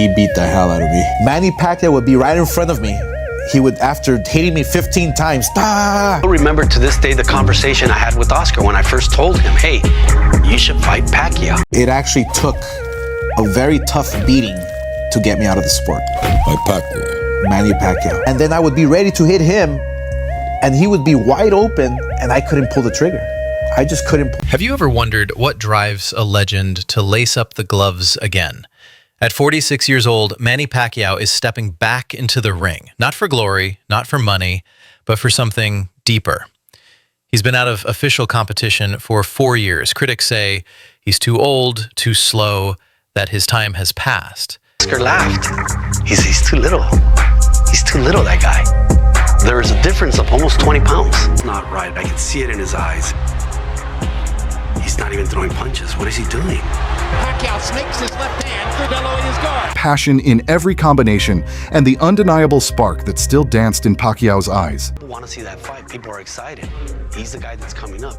he beat the hell out of me. Manny Pacquiao would be right in front of me. He would, after hitting me 15 times, I remember to this day the conversation I had with Oscar when I first told him, hey, you should fight Pacquiao. It actually took a very tough beating to get me out of the sport. By Pacquiao. Manny Pacquiao. And then I would be ready to hit him, and he would be wide open, and I couldn't pull the trigger. I just couldn't. Have you ever wondered what drives a legend to lace up the gloves again? At 46 years old, Manny Pacquiao is stepping back into the ring, not for glory, not for money, but for something deeper. He's been out of official competition for 4 years. Critics say he's too old, too slow, that his time has passed. Oscar laughed. He's too little. He's too little, that guy. There is a difference of almost 20 pounds. Not right. I can see it in his eyes. He's not even throwing punches. What is he doing? Pacquiao snakes his left hand through De La Hoya's guard. Passion in every combination and the undeniable spark that still danced in Pacquiao's eyes. People want to see that fight. People are excited. He's the guy that's coming up.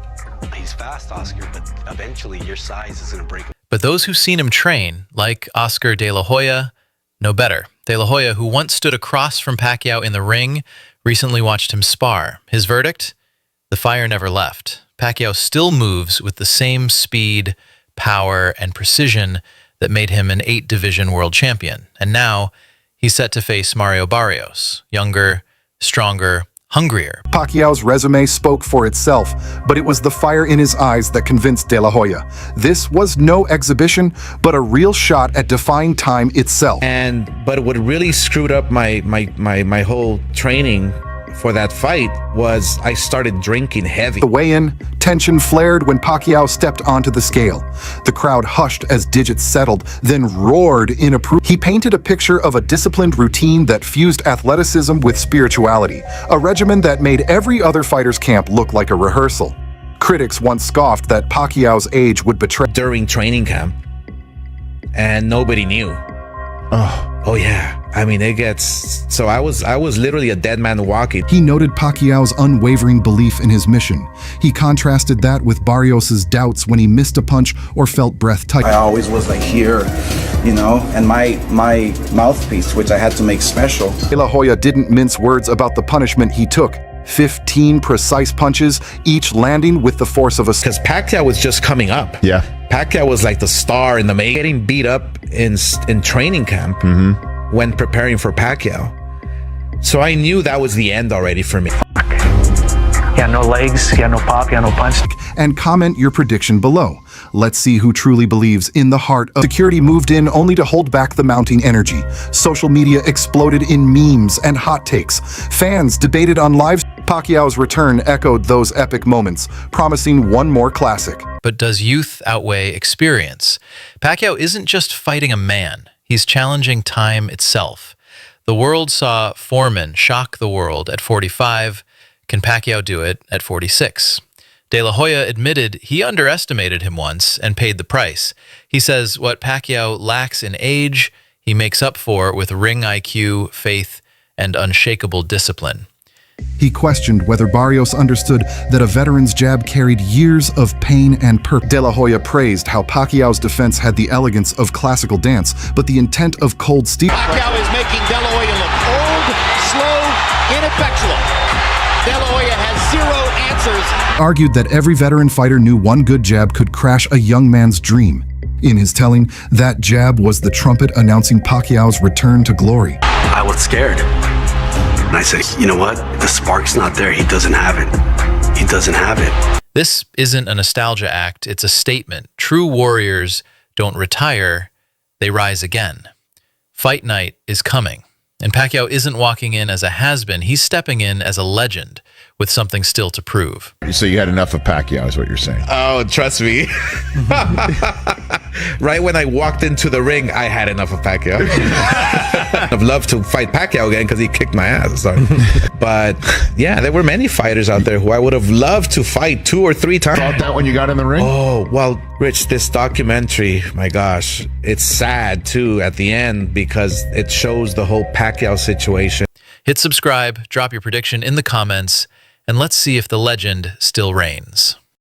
He's fast, Oscar, but eventually your size is going to break him. But those who've seen him train, like Oscar De La Hoya, know better. De La Hoya, who once stood across from Pacquiao in the ring, recently watched him spar. His verdict? The fire never left. Pacquiao still moves with the same speed, power, and precision that made him an 8-division world champion. And now he's set to face Mario Barrios, younger, stronger, hungrier. Pacquiao's resume spoke for itself, but it was the fire in his eyes that convinced De La Hoya. This was no exhibition, but a real shot at defying time itself. But what really screwed up my whole training for that fight was I started drinking heavy. The weigh-in, tension flared when Pacquiao stepped onto the scale. The crowd hushed as digits settled, then roared in approval. He painted a picture of a disciplined routine that fused athleticism with spirituality, a regimen that made every other fighter's camp look like a rehearsal. Critics once scoffed that Pacquiao's age would betray. During training camp, and nobody knew. Oh yeah. I mean, it gets... So I was literally a dead man walking. He noted Pacquiao's unwavering belief in his mission. He contrasted that with Barrios's doubts when he missed a punch or felt breath tight. I always was like here, you know, and my mouthpiece, which I had to make special. De La Hoya didn't mince words about the punishment he took. 15 precise punches, each landing with the force of a... Because Pacquiao was just coming up. Yeah. Pacquiao was like the star in the making. Getting beat up in training camp when preparing for Pacquiao. So I knew that was the end already for me. He had no legs, he had no pop, he had no punch. And comment your prediction below. Let's see who truly believes in the heart of... Security moved in only to hold back the mounting energy. Social media exploded in memes and hot takes. Fans debated on live... Pacquiao's return echoed those epic moments, promising one more classic. But does youth outweigh experience? Pacquiao isn't just fighting a man. He's challenging time itself. The world saw Foreman shock the world at 45. Can Pacquiao do it at 46? De La Hoya admitted he underestimated him once and paid the price. He says what Pacquiao lacks in age, he makes up for with ring IQ, faith, and unshakable discipline. He questioned whether Barrios understood that a veteran's jab carried years of pain and purpose. De La Hoya praised how Pacquiao's defense had the elegance of classical dance, but the intent of cold steel. Pacquiao is making De La Hoya look old, slow, ineffectual. De La Hoya has zero answers. Argued that every veteran fighter knew one good jab could crash a young man's dream. In his telling, that jab was the trumpet announcing Pacquiao's return to glory. I was scared. And I said, you know what? The spark's not there. He doesn't have it. He doesn't have it. This isn't a nostalgia act. It's a statement. True warriors don't retire. They rise again. Fight night is coming. And Pacquiao isn't walking in as a has-been. He's stepping in as a legend with something still to prove. So you had enough of Pacquiao is what you're saying. Oh, trust me. Right when I walked into the ring, I had enough of Pacquiao. I'd love to fight Pacquiao again because he kicked my ass. Sorry. But yeah, there were many fighters out there who I would have loved to fight 2 or 3 times. Thought that when you got in the ring? Oh, well, Rich, this documentary, my gosh, it's sad too at the end because it shows the whole Pacquiao situation. Hit subscribe, drop your prediction in the comments, and let's see if the legend still reigns.